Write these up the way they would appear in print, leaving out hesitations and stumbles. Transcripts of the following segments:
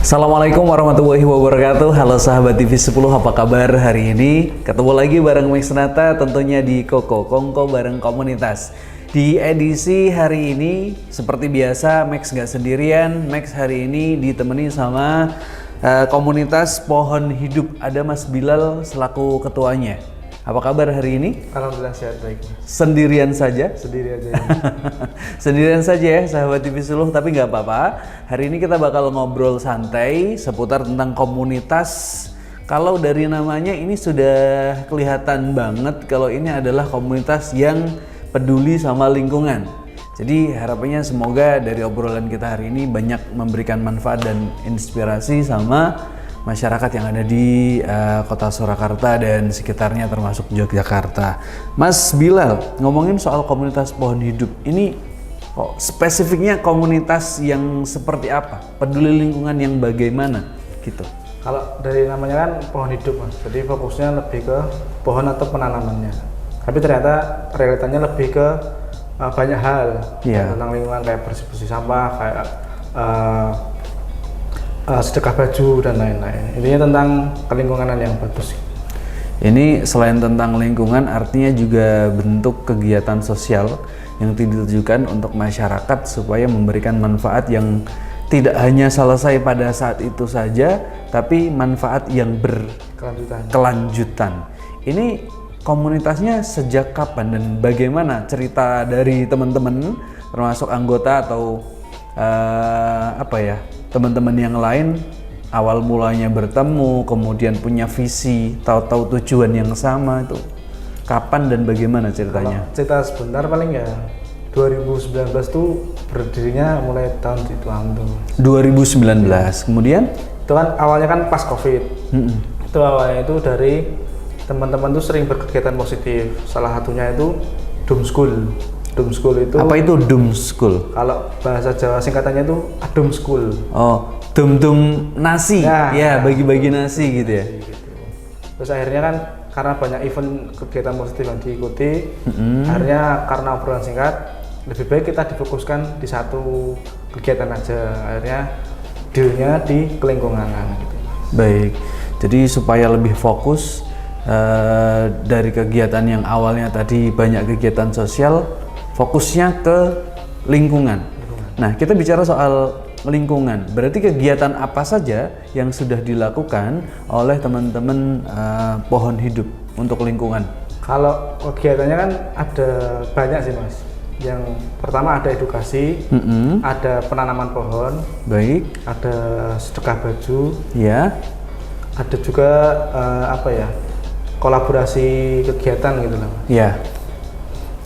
Assalamualaikum warahmatullahi wabarakatuh. Halo sahabat TV10, apa kabar hari ini? Ketemu lagi bareng Max Nata tentunya di Koko Kongko bareng komunitas. Di edisi hari ini seperti biasa Max nggak sendirian. Max hari ini ditemani sama komunitas Pohon Hidup. Ada Mas Bilal selaku ketuanya. Apa kabar hari ini? Alhamdulillah sehat baik. Sendirian saja? Sendiri aja. Sendirian saja ya sahabat TV10, tapi nggak apa-apa. Hari ini kita bakal ngobrol santai seputar tentang komunitas. Kalau dari namanya ini sudah kelihatan banget kalau ini adalah komunitas yang peduli sama lingkungan. Jadi harapannya semoga dari obrolan kita hari ini banyak memberikan manfaat dan inspirasi sama masyarakat yang ada di kota Surakarta dan sekitarnya termasuk Yogyakarta. Mas Bilal, ngomongin soal komunitas Pohon Hidup, ini kok spesifiknya komunitas yang seperti apa? Peduli lingkungan yang bagaimana gitu? Kalau dari namanya kan Pohon Hidup Mas, jadi fokusnya lebih ke pohon atau penanamannya. Tapi ternyata realitanya lebih ke banyak hal tentang lingkungan, kayak bersih-bersih sampah, kayak sedekah baju dan lain-lain. Intinya tentang kelingkungan yang bagus. Ini selain tentang lingkungan, artinya juga bentuk kegiatan sosial yang ditujukan untuk masyarakat supaya memberikan manfaat yang tidak hanya selesai pada saat itu saja, tapi manfaat yang berkelanjutan. Ini komunitasnya sejak kapan dan bagaimana cerita dari teman-teman, termasuk anggota atau teman-teman yang lain awal mulanya bertemu, kemudian punya visi, tahu-tahu tujuan yang sama, itu kapan dan bagaimana ceritanya? Kalau cerita sebentar paling ya 2019 tuh berdirinya mulai tahun itu 2019, kemudian? Itu kan awalnya kan pas COVID. Itu awalnya itu dari teman-teman tuh sering berkegiatan positif. Salah satunya itu Doom School. Doom School itu apa itu Doom School? Kalau bahasa Jawa singkatannya itu Doom School. Oh, dum nasi. Ya, bagi-bagi nasi gitu ya. Gitu. Terus akhirnya kan karena banyak event kegiatan positif yang diikuti, akhirnya karena obrolan singkat lebih baik kita difokuskan di satu kegiatan aja. Akhirnya dealnya di kelingkungan gitu. Baik. Jadi supaya lebih fokus dari kegiatan yang awalnya tadi banyak kegiatan sosial, fokusnya ke lingkungan. Nah, kita bicara soal lingkungan. Berarti kegiatan apa saja yang sudah dilakukan oleh teman-teman Pohon Hidup untuk lingkungan? Kalau kegiatannya kan ada banyak sih Mas. Yang pertama ada edukasi, ada penanaman pohon, baik, ada sedekah baju, ya, ada juga kolaborasi kegiatan gitu lah. Ya.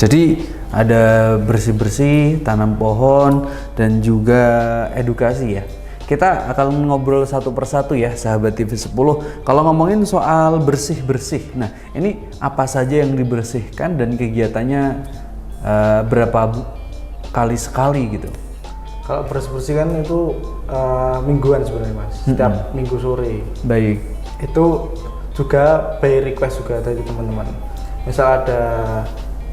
Jadi ada bersih-bersih, tanam pohon, dan juga edukasi ya. Kita akan ngobrol satu persatu ya sahabat TV10. Kalau ngomongin soal bersih-bersih, nah ini apa saja yang dibersihkan dan kegiatannya berapa kali sekali gitu? Kalau bersih-bersih kan itu mingguan sebenarnya Mas, setiap minggu sore. Baik. Itu juga by request juga dari teman-teman. Misal ada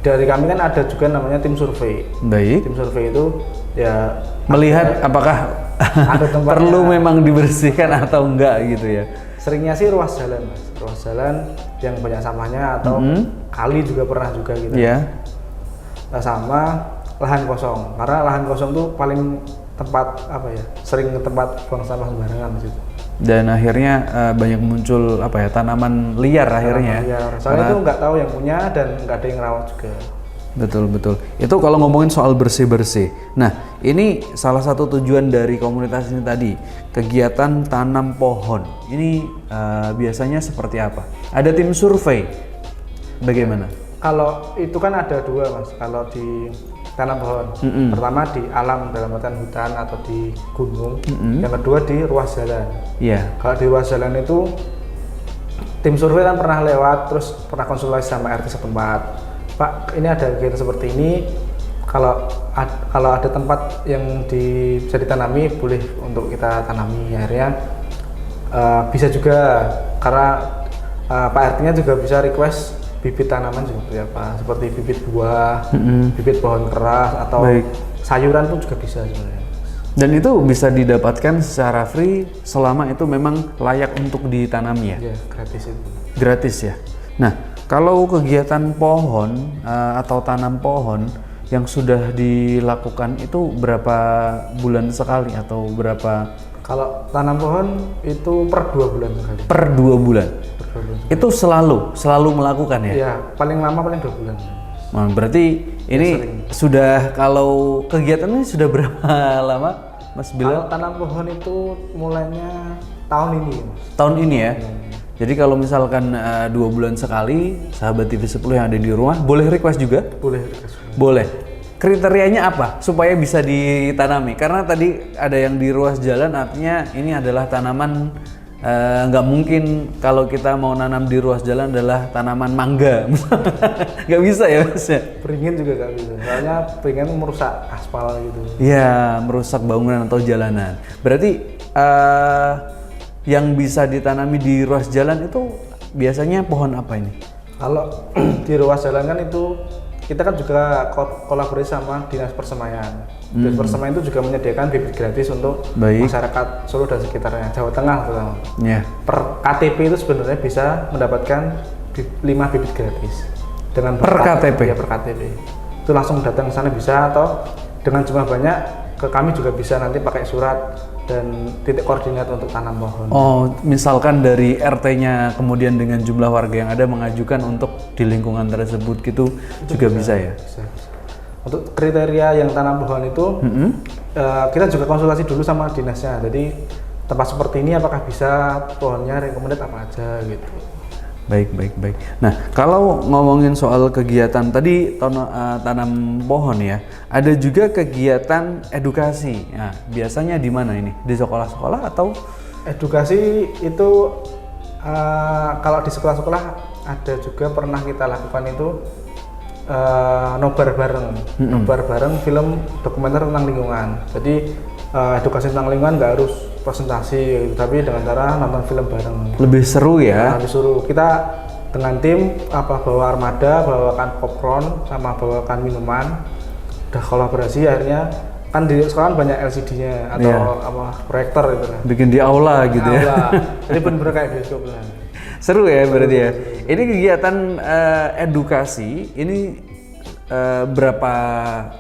dari kami kan ada juga namanya tim survei. Baik. Tim survei itu ya melihat apakah ada perlu memang dibersihkan atau enggak gitu ya. Seringnya sih ruas jalan Mas, ruas jalan yang banyak sampahnya atau kali juga pernah juga gitu. Iya. Nah, sama lahan kosong, karena lahan kosong tuh paling tempat sering tempat buang sampah sembarangan gitu. Dan akhirnya banyak muncul tanaman liar akhirnya. Liar. Soalnya itu nggak tahu yang punya dan nggak ada yang rawat juga. Betul. Itu kalau ngomongin soal bersih-bersih. Nah, ini salah satu tujuan dari komunitas ini tadi, kegiatan tanam pohon. Ini biasanya seperti apa? Ada tim survei. Bagaimana? Kalau itu kan ada dua Mas. Kalau di tanam pohon, pertama di alam dalam artian hutan atau di gunung, yang kedua di ruas jalan. Kalau di ruas jalan itu tim survei kan pernah lewat, terus pernah konsultasi sama RT setempat. Pak, ini ada kegiatan seperti ini. Kalau ada tempat yang bisa ditanami, boleh untuk kita tanami. Akhirnya bisa juga karena Pak RT-nya juga bisa request bibit tanaman seperti bibit buah, bibit pohon keras atau sayuran pun juga bisa sebenarnya. Dan itu bisa didapatkan secara free selama itu memang layak untuk ditanami ya? Iya, gratis itu. Gratis ya? Nah, kalau kegiatan pohon atau tanam pohon yang sudah dilakukan itu berapa bulan sekali atau berapa? Kalau tanam pohon itu per 2 bulan sekali. Per 2 bulan? Per 2 bulan. Itu selalu melakukan ya? Iya, paling lama paling 2 bulan. Nah, berarti ini sudah, kalau kegiatannya sudah berapa lama Mas Bilal? Kalau tanam pohon itu mulainya tahun ini Mas. Tahun ini ya? Jadi kalau misalkan 2 bulan sekali, sahabat TV 10 yang ada di rumah, boleh request juga? Boleh request. Boleh. Kriterianya apa supaya bisa ditanami? Karena tadi ada yang di ruas jalan, artinya ini adalah tanaman nggak mungkin kalau kita mau nanam di ruas jalan adalah tanaman mangga. Nggak bisa ya Mas ya? Beringin juga nggak bisa, soalnya beringin merusak aspal gitu. Iya, merusak bangunan atau jalanan. Berarti yang bisa ditanami di ruas jalan itu biasanya pohon apa ini? Kalau di ruas jalan kan itu kita kan juga kolaborasi sama Dinas Persemaian. Dinas Persemaian itu juga menyediakan bibit gratis untuk masyarakat Solo dan sekitarnya, Jawa Tengah terutama. Yeah. Per KTP itu sebenarnya bisa mendapatkan 5 bibit gratis. Dengan per KTP? Ya, per KTP. Itu langsung datang ke sana bisa, atau dengan jumlah banyak ke kami juga bisa nanti pakai surat dan titik koordinat untuk tanam pohon. Oh, misalkan dari RT-nya kemudian dengan jumlah warga yang ada mengajukan untuk di lingkungan tersebut gitu itu juga bisa ya? Bisa. Untuk kriteria yang tanam pohon itu kita juga konsultasi dulu sama dinasnya. Jadi tempat seperti ini apakah bisa pohonnya recommended apa aja gitu. Baik. Nah, kalau ngomongin soal kegiatan tadi tanam pohon ya, ada juga kegiatan edukasi. Nah, biasanya di mana ini? Di sekolah-sekolah atau? Edukasi itu kalau di sekolah-sekolah ada juga pernah kita lakukan itu nobar bareng film dokumenter tentang lingkungan. Jadi edukasi tentang lingkungan nggak harus presentasi, tapi dengan cara nonton film bareng. Lebih seru ya? Lebih seru. Kita dengan tim bawa armada, bawakan popcorn sama bawakan minuman. Udah kolaborasi, akhirnya kan di sekolah banyak LCD-nya atau proyektor gitu kan. Bikin di aula gitu ya. Jadi bener-bener kayak bioskop lah. Seru ya berarti ya. Ini kegiatan edukasi ini berapa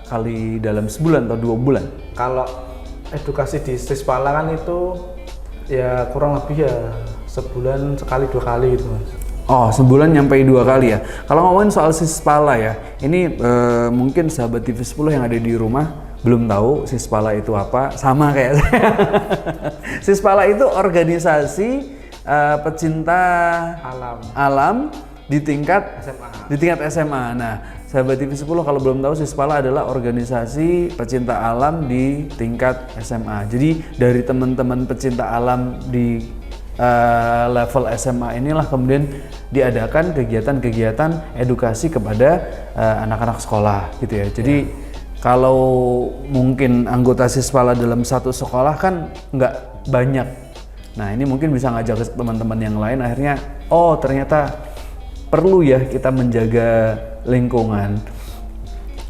kali dalam sebulan atau 2 bulan? Kalau edukasi di Sispala kan itu ya kurang lebih ya sebulan sekali 2 kali gitu Mas. Oh, sebulan nyampe 2 kali ya. Kalau ngomongin soal Sispala ya, ini mungkin sahabat TV 10 yang ada di rumah belum tahu Sispala itu apa, sama kayak saya. Sispala itu organisasi pecinta alam di tingkat SMA. Nah, sahabat TV 10 kalau belum tahu, Sispala adalah organisasi pecinta alam di tingkat SMA. Jadi dari teman-teman pecinta alam di level SMA inilah kemudian diadakan kegiatan-kegiatan edukasi kepada anak-anak sekolah gitu ya. Jadi kalau mungkin anggota Sispala dalam satu sekolah kan nggak banyak. Nah, ini mungkin bisa ngajak ke teman-teman yang lain, akhirnya oh ternyata perlu ya kita menjaga lingkungan.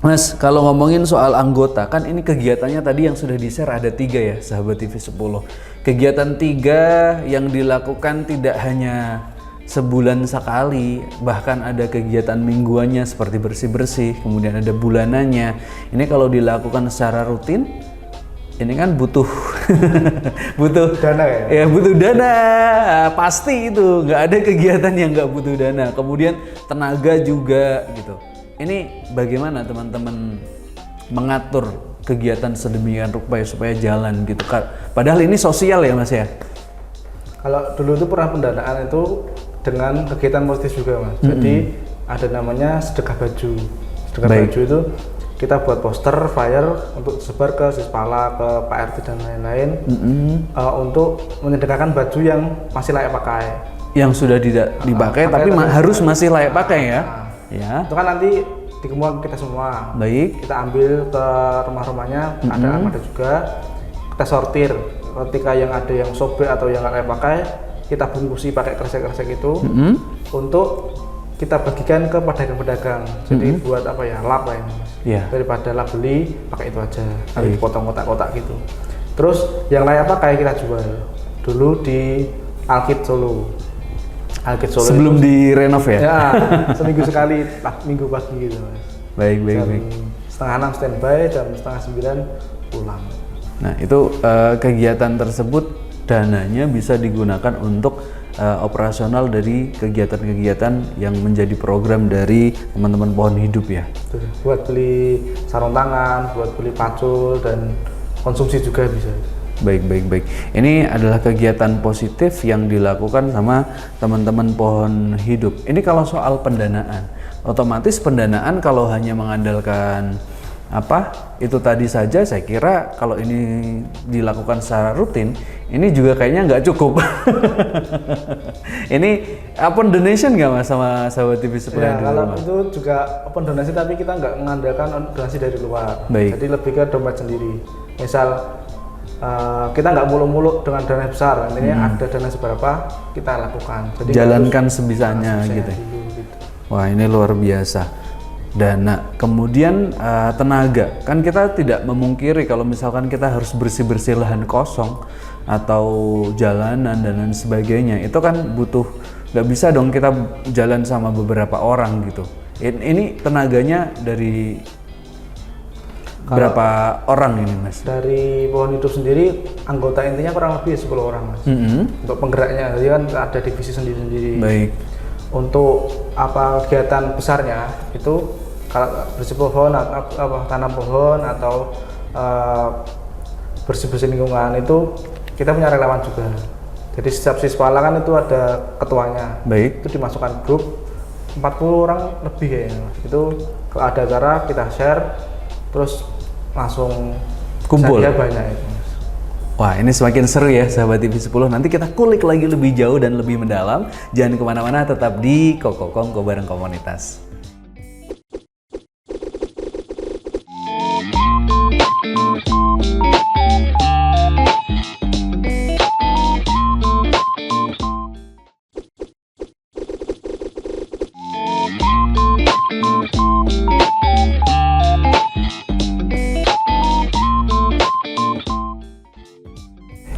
Mas, kalau ngomongin soal anggota, kan ini kegiatannya tadi yang sudah di-share ada 3 ya, sahabat TV 10. Kegiatan 3 yang dilakukan tidak hanya sebulan sekali, bahkan ada kegiatan mingguannya seperti bersih-bersih, kemudian ada bulanannya. Ini kalau dilakukan secara rutin, ini kan butuh butuh dana ya? Ya butuh dana, pasti itu, nggak ada kegiatan yang nggak butuh dana. Kemudian tenaga juga gitu. Ini bagaimana teman-teman mengatur kegiatan sedemikian rupa supaya jalan gitu kan? Padahal ini sosial ya Mas ya? Kalau dulu itu pernah pendanaan itu dengan kegiatan positif juga Mas. Jadi ada namanya sedekah baju. Sedekah baju itu kita buat poster, flyer untuk sebar ke Sispala, ke Pak RT dan lain-lain untuk menyediakan baju yang masih layak pakai. Yang sudah tidak dipakai tapi harus masih layak pakai ya? Ya. Itu kan nanti dikumpulkan kita semua. Baik. Kita ambil ke rumah-rumahnya, ada armada juga. Kita sortir. Ketika yang ada yang sobek atau yang nggak layak pakai, kita bungkusi pakai kresek-kresek itu untuk kita bagikan ke pedagang-pedagang. Jadi buat apa ya, lap lah ini Mas. Daripada lap beli, pakai itu aja. Potong kotak-kotak gitu. Terus yang lain apa kayak kita jual dulu di Alkit Solo. Sebelum direnov ya? Ya, seminggu sekali, minggu pagi gitu Mas. Baik. Setengah 6 standby, jam setengah 9 pulang. Nah itu kegiatan tersebut dananya bisa digunakan untuk operasional dari kegiatan-kegiatan yang menjadi program dari teman-teman Pohon Hidup ya? Betul. Buat beli sarung tangan, buat beli pacul, dan konsumsi juga bisa. Baik. Ini adalah kegiatan positif yang dilakukan sama teman-teman Pohon Hidup. Ini kalau soal pendanaan, otomatis pendanaan kalau hanya mengandalkan itu tadi saja, saya kira kalau ini dilakukan secara rutin, ini juga kayaknya nggak cukup. Ini open donation nggak Mas sama sahabat TV Sebelah? Ya, kalau itu juga open donasi, tapi kita nggak mengandalkan donasi dari luar. Baik. Jadi lebih ke dompet sendiri. Misal kita nggak muluk-muluk dengan dana besar, intinya ada dana seberapa kita lakukan. Jadi jalankan sebisanya gitu. Gitu. Wah, ini luar biasa. Dana, kemudian tenaga. Kan kita tidak memungkiri kalau misalkan kita harus bersih-bersih lahan kosong atau jalanan dan lain sebagainya, itu kan butuh, nggak bisa dong kita jalan sama beberapa orang gitu. Ini tenaganya dari berapa orang ini Mas? Dari Pohon Hidup sendiri anggota intinya kurang lebih 10 orang Mas. Untuk penggeraknya, jadi kan ada divisi sendiri-sendiri. Baik. Untuk kegiatan besarnya itu kalau bersih pohon, tanam pohon atau bersih-bersih lingkungan itu kita punya relawan juga. Jadi setiap siswa kan itu ada ketuanya. Baik. Itu dimasukkan grup 40 orang lebih kayaknya. Itu kalau ada acara kita share, terus langsung kumpul. Banyak itu. Wah, ini semakin seru ya sahabat TV 10. Nanti kita kulik lagi lebih jauh dan lebih mendalam. Jangan kemana-mana, tetap di Koko Kongko bareng komunitas.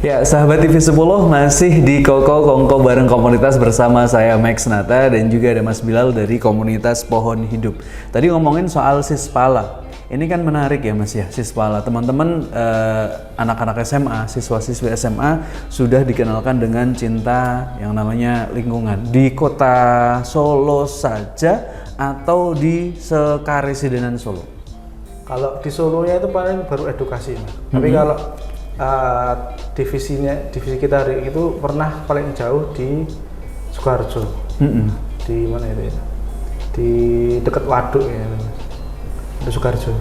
Ya, sahabat TV 10 masih di Koko Kongko bareng komunitas bersama saya Max Nata dan juga ada Mas Bilal dari komunitas Pohon Hidup. Tadi ngomongin soal Sispala. Ini kan menarik ya Mas ya, Sispala. Teman-teman anak-anak SMA, siswa-siswi SMA sudah dikenalkan dengan cinta yang namanya lingkungan. Di kota Solo saja atau di sekaresidenan Solo? Kalau di Solonya itu paling baru edukasi, Mas. Tapi kalau divisi kita hari itu pernah paling jauh di Sukoharjo. Di mana itu ya? Di dekat Waduk ya, di Sukoharjo.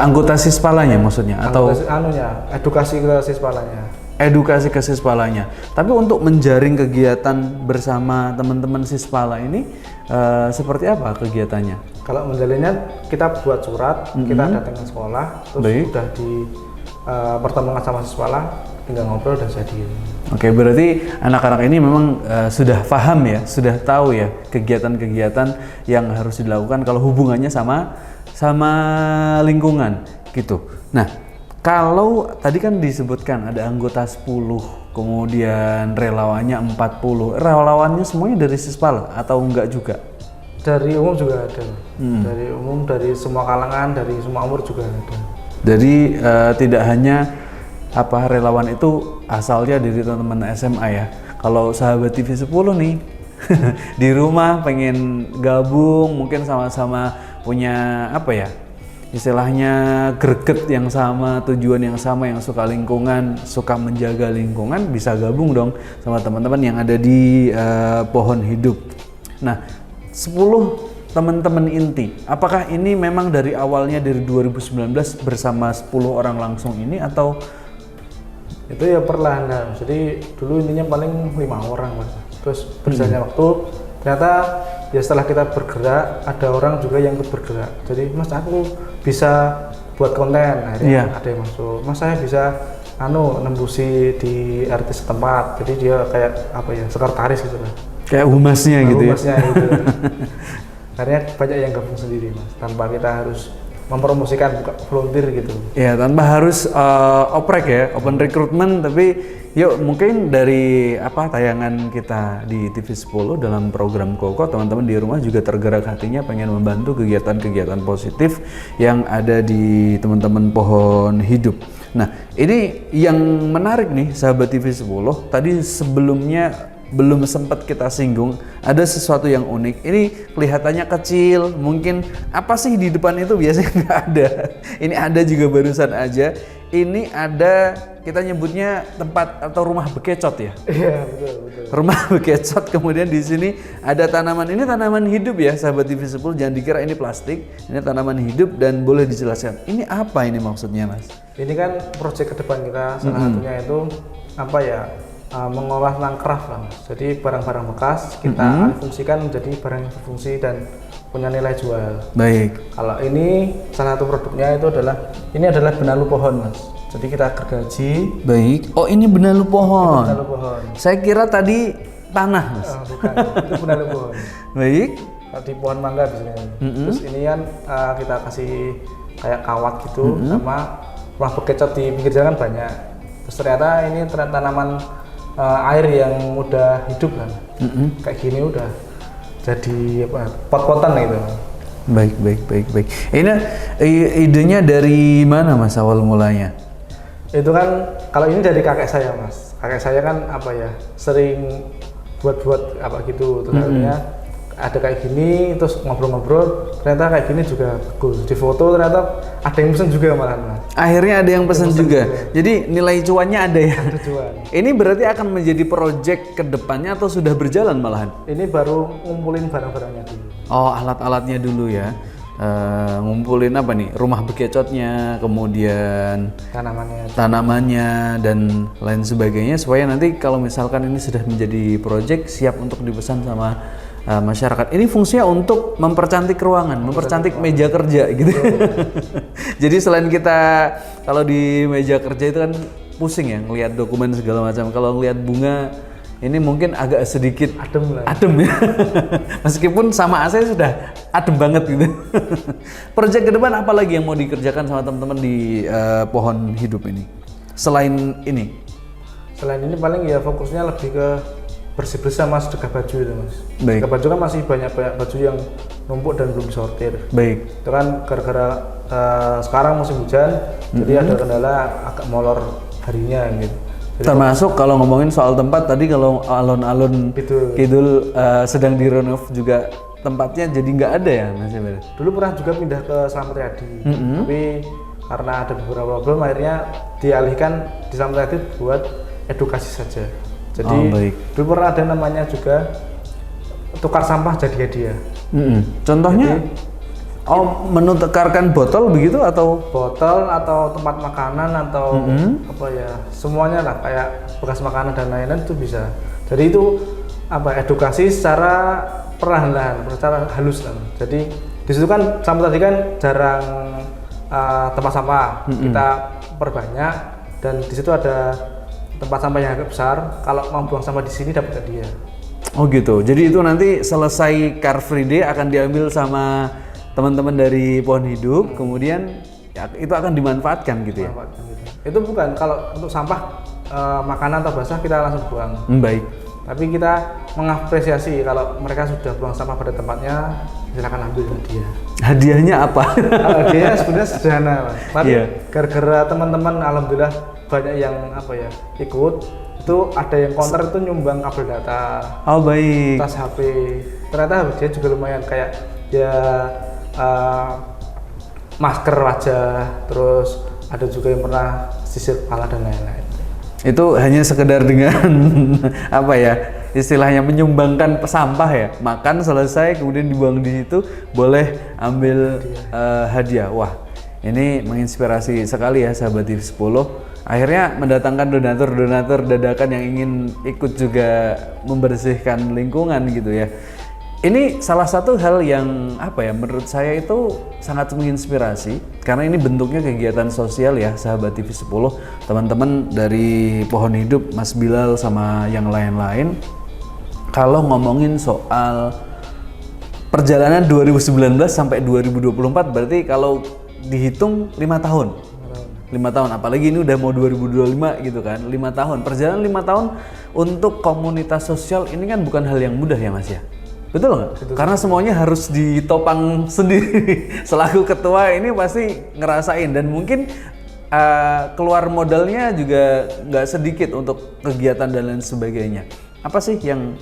Anggota Sispalanya maksudnya atau edukasi ke Sispalanya. Edukasi ke Sispalanya. Tapi untuk menjaring kegiatan bersama teman-teman Sispala ini seperti apa kegiatannya? Kalau menjalinnya kita buat surat, kita datang ke sekolah, terus udah di pertemuan sama Sispala, tinggal ngobrol dan jadi. Oke, berarti anak-anak ini memang sudah paham ya, sudah tahu ya kegiatan-kegiatan yang harus dilakukan kalau hubungannya sama lingkungan gitu. Nah, kalau tadi kan disebutkan ada anggota 10, kemudian relawannya 40. Relawannya semuanya dari Sispala atau enggak juga? Dari umum juga ada. Dari umum, dari semua kalangan, dari semua umur juga ada. Jadi tidak hanya relawan itu asalnya dari teman-teman SMA ya. Kalau sahabat TV 10 nih di rumah pengen gabung, mungkin sama-sama punya istilahnya greget yang sama, tujuan yang sama, yang suka lingkungan, suka menjaga lingkungan, bisa gabung dong sama teman-teman yang ada di Pohon Hidup. Nah, 10 teman-teman inti, apakah ini memang dari awalnya dari 2019 bersama 10 orang langsung ini atau itu ya perlahan? Jadi dulu intinya paling 5 orang Mas. Terus berjalannya waktu ternyata ya setelah kita bergerak ada orang juga yang ikut bergerak. Jadi Mas, aku bisa buat konten, akhirnya ada yang masuk. Mas, saya bisa nembusi di RT setempat. Jadi dia kayak sekretaris gitu lah. Kayak humasnya gitu ya. Humasnya gitu. Akhirnya banyak yang gabung sendiri Mas, tanpa kita harus mempromosikan buka volunteer gitu. Ya, tanpa harus oprek ya, open recruitment, tapi yuk mungkin dari tayangan kita di TV10 dalam program Koko, teman-teman di rumah juga tergerak hatinya pengen membantu kegiatan-kegiatan positif yang ada di teman-teman Pohon Hidup. Nah, ini yang menarik nih sahabat TV10, tadi sebelumnya belum sempat kita singgung, ada sesuatu yang unik. Ini kelihatannya kecil, mungkin apa sih di depan itu biasanya nggak ada. Ini ada juga barusan aja. Ini ada, kita nyebutnya tempat atau rumah bekecot ya. Iya, betul. Rumah bekecot, kemudian di sini ada tanaman. Ini tanaman hidup ya sahabat TV10, jangan dikira ini plastik. Ini tanaman hidup dan boleh dijelaskan. Ini apa ini maksudnya, Mas? Ini kan proyek ke depan kita, salah satunya itu mengolah tentang craft lah, Mas. Jadi barang-barang bekas kita alih fungsikan menjadi barang yang berfungsi dan punya nilai jual. Baik. Kalau ini salah satu produknya itu adalah benalu pohon, Mas. Jadi kita gergaji. Baik. Oh, ini benalu pohon. Benalu pohon. Saya kira tadi tanah, Mas. Bukan, itu benalu pohon. Baik. Di pohon mangga biasanya. Terus ini kan kita kasih kayak kawat gitu sama rumah bekecot di pinggir jalan kan banyak. Terus ternyata ini tanaman air yang mudah hidup kan. Kayak gini udah jadi pot-potan gitu. Baik. Ini idenya dari mana, Mas, awal mulanya? Itu kan kalau ini dari kakek saya, Mas. Kakek saya kan sering buat gitu. Terus akhirnya ada kayak gini, terus ngobrol-ngobrol, ternyata kayak gini juga bagus. Di foto ternyata ada yang pesen juga malahan, Mas. Akhirnya ada yang pesen juga. Jadi nilai cuannya ada ya. Ada cuan. Ini berarti akan menjadi proyek ke depannya atau sudah berjalan malahan? Ini baru ngumpulin barang-barangnya dulu. Oh, alat-alatnya dulu ya. Ngumpulin apa nih? Rumah bekecotnya, kemudian tanamannya dan lain sebagainya, supaya nanti kalau misalkan ini sudah menjadi proyek siap untuk dipesan sama masyarakat. Ini fungsinya untuk mempercantik ruangan, mempercantik meja kerja gitu. Jadi selain kita kalau di meja kerja itu kan pusing ya ngelihat dokumen segala macam. Kalau ngelihat bunga ini mungkin agak sedikit adem ya. Meskipun sama AC sudah adem banget gitu. Proyek ke depan apa lagi yang mau dikerjakan sama teman-teman di Pohon Hidup ini? Selain ini paling ya fokusnya lebih ke bersih-bersih sama sedekah baju itu, Mas. Baik. Sedekah baju kan masih banyak baju yang numpuk dan belum disortir. Baik. Itu kan gara-gara sekarang musim hujan, jadi ada kendala agak molor harinya gitu. Jadi termasuk kalau ngomongin soal tempat tadi, kalau alun-alun Kidul sedang direnov juga tempatnya jadi nggak ada ya, Mas Eber? Dulu pernah juga pindah ke Slamet Riyadi, tapi karena ada beberapa problem akhirnya dialihkan di Slamet Riyadi buat edukasi saja. Jadi dulu pernah ada namanya juga tukar sampah jadi hadiah. Contohnya? Menukarkan botol begitu atau? Botol atau tempat makanan atau semuanya lah, kayak bekas makanan dan lain-lain itu bisa. Jadi itu edukasi secara perlahan-lahan, secara halus lah. Jadi di situ kan sama tadi kan jarang tempat sampah, kita perbanyak dan di situ ada tempat sampah yang agak besar. Kalau mau buang sampah di sini dapat hadiah. Oh gitu. Jadi itu nanti selesai Car Free Day akan diambil sama teman-teman dari Pohon Hidup, kemudian ya, itu akan dimanfaatkan gitu ya. Itu bukan kalau untuk sampah makanan atau basah kita langsung buang. Baik. Tapi kita mengapresiasi kalau mereka sudah buang sampah pada tempatnya, silakan ambil hadiah. Hadiahnya apa? Hadiahnya sebenarnya sederhana, Mas. Tapi gara-gara teman-teman alhamdulillah banyak yang ikut, itu ada yang counter itu nyumbang kabel data, tas HP. Ternyata dia juga lumayan, kayak masker wajah, terus ada juga yang pernah sisir kepala dan lain-lain. Itu hanya sekedar dengan istilahnya menyumbangkan sampah ya, makan selesai kemudian dibuang di situ, boleh ambil hadiah. Wah, ini menginspirasi sekali ya sahabat TV10. Akhirnya mendatangkan donatur-donatur dadakan yang ingin ikut juga membersihkan lingkungan gitu ya. Ini salah satu hal yang menurut saya itu sangat menginspirasi, karena ini bentuknya kegiatan sosial ya sahabat TV10, teman-teman dari Pohon Hidup, Mas Bilal sama yang lain-lain. Kalau ngomongin soal perjalanan 2019 sampai 2024, berarti kalau dihitung 5 tahun. 5 tahun, apalagi ini udah mau 2025 gitu kan, 5 tahun. Perjalanan 5 tahun untuk komunitas sosial ini kan bukan hal yang mudah ya Mas ya? Betul nggak? Karena semuanya harus ditopang sendiri. Selaku ketua ini pasti ngerasain dan mungkin keluar modalnya juga nggak sedikit untuk kegiatan dan lain sebagainya. Apa sih yang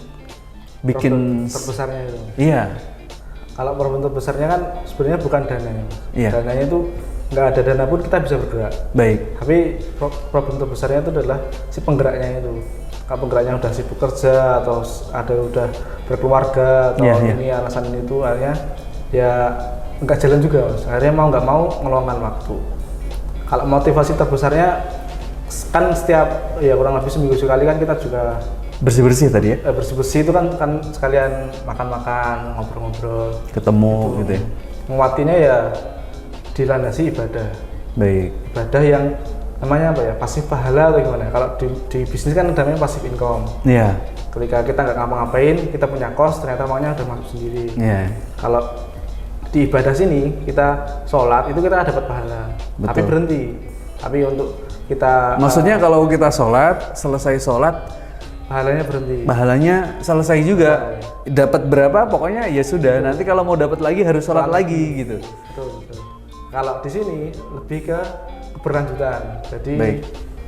bikin terbesarnya itu? Iya. Kalau problem terbesarnya kan sebenarnya bukan dananya. Iya. Dananya itu nggak ada dana pun kita bisa bergerak. Baik. Tapi problem terbesarnya itu adalah si penggeraknya itu. Kalau penggeraknya udah sibuk kerja atau ada udah berkeluarga atau ini alasan itu akhirnya ya nggak jalan juga Mas. Akhirnya mau nggak mau ngeluangkan waktu. Kalau motivasi terbesarnya kan setiap ya kurang lebih seminggu sekali kan kita juga bersih-bersih tadi ya? Bersih-bersih itu kan sekalian makan-makan, ngobrol-ngobrol, ketemu gitu ya. Menguatinya ya dilandasi ibadah. Baik. Ibadah yang namanya apa ya? Pasif pahala atau gimana? Kalau di bisnis kan namanya pasif income. Iya. Ketika kita nggak ngapa-ngapain, kita punya kos, ternyata uangnya udah masuk sendiri. Iya. Kalau di ibadah sini kita sholat itu kita dapat pahala. Betul. Tapi berhenti. Tapi untuk kita maksudnya kalau kita sholat, selesai sholat pahalanya berhenti. Pahalanya selesai juga. Dapat berapa pokoknya ya sudah. Nanti kalau mau dapat lagi harus sholat lagi gitu. Betul. Kalau di sini lebih ke keberlanjutan. Jadi baik.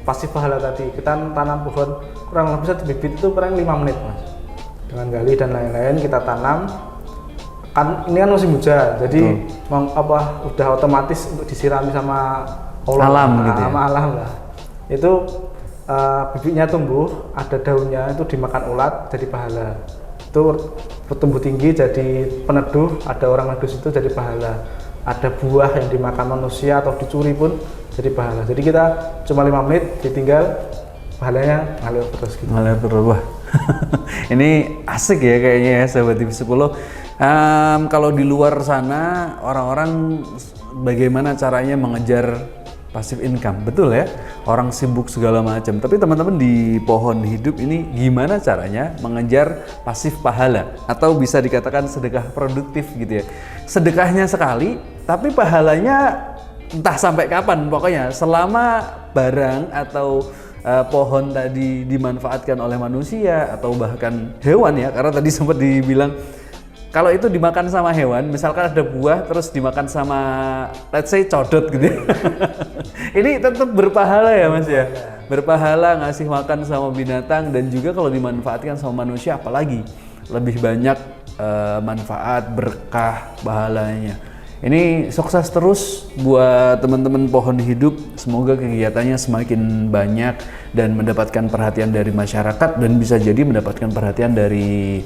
Pasif pahala tadi kita tanam pohon kurang lebih satu bibit itu kurang 5 menit Mas. Dengan gali dan lain-lain kita tanam. Kan ini kan musim hujan. Jadi udah otomatis untuk disirami sama Allah, alam gitu ya. Sama alam lah. Itu bibitnya tumbuh, ada daunnya itu dimakan ulat jadi pahala. Itu tumbuh tinggi jadi peneduh, ada orang neduh itu jadi pahala. Ada buah yang dimakan manusia atau dicuri pun jadi pahala. Jadi kita cuma 5 menit ditinggal pahalanya ngalir terus gitu. Ngalir terus. Wah. Ini asik ya kayaknya ya sahabat TV 10. Kalau di luar sana orang-orang bagaimana caranya mengejar passive income, betul ya, orang sibuk segala macam, tapi teman-teman di Pohon Hidup ini gimana caranya mengejar pasif pahala atau bisa dikatakan sedekah produktif gitu ya. Sedekahnya sekali tapi pahalanya entah sampai kapan, pokoknya selama barang atau pohon tadi dimanfaatkan oleh manusia atau bahkan hewan ya, karena tadi sempat dibilang kalau itu dimakan sama hewan, misalkan ada buah terus dimakan sama let's say codot gitu ya. Ini tetap berpahala ya Mas ya. Berpahala ngasih makan sama binatang dan juga kalau dimanfaatkan sama manusia apalagi lebih banyak manfaat, berkah, pahalanya. Ini sukses terus buat teman-teman Pohon Hidup. Semoga kegiatannya semakin banyak dan mendapatkan perhatian dari masyarakat dan bisa jadi mendapatkan perhatian dari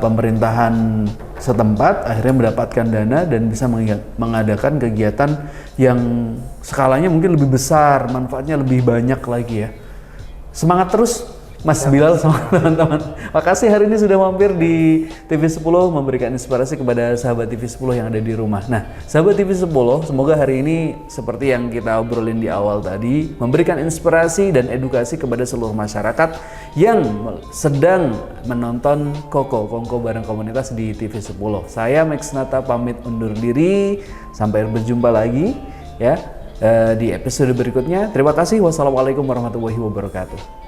pemerintahan setempat, akhirnya mendapatkan dana dan bisa mengadakan kegiatan yang skalanya mungkin lebih besar, manfaatnya lebih banyak lagi ya. Semangat terus Mas Bilal sama teman-teman. Makasih hari ini sudah mampir di TV 10 memberikan inspirasi kepada sahabat TV 10 yang ada di rumah. Nah, sahabat TV 10, semoga hari ini seperti yang kita obrolin di awal tadi, memberikan inspirasi dan edukasi kepada seluruh masyarakat yang sedang menonton Kongko bareng komunitas di TV 10. Saya Max Nata pamit undur diri, sampai berjumpa lagi ya di episode berikutnya. Terima kasih. Wassalamualaikum warahmatullahi wabarakatuh.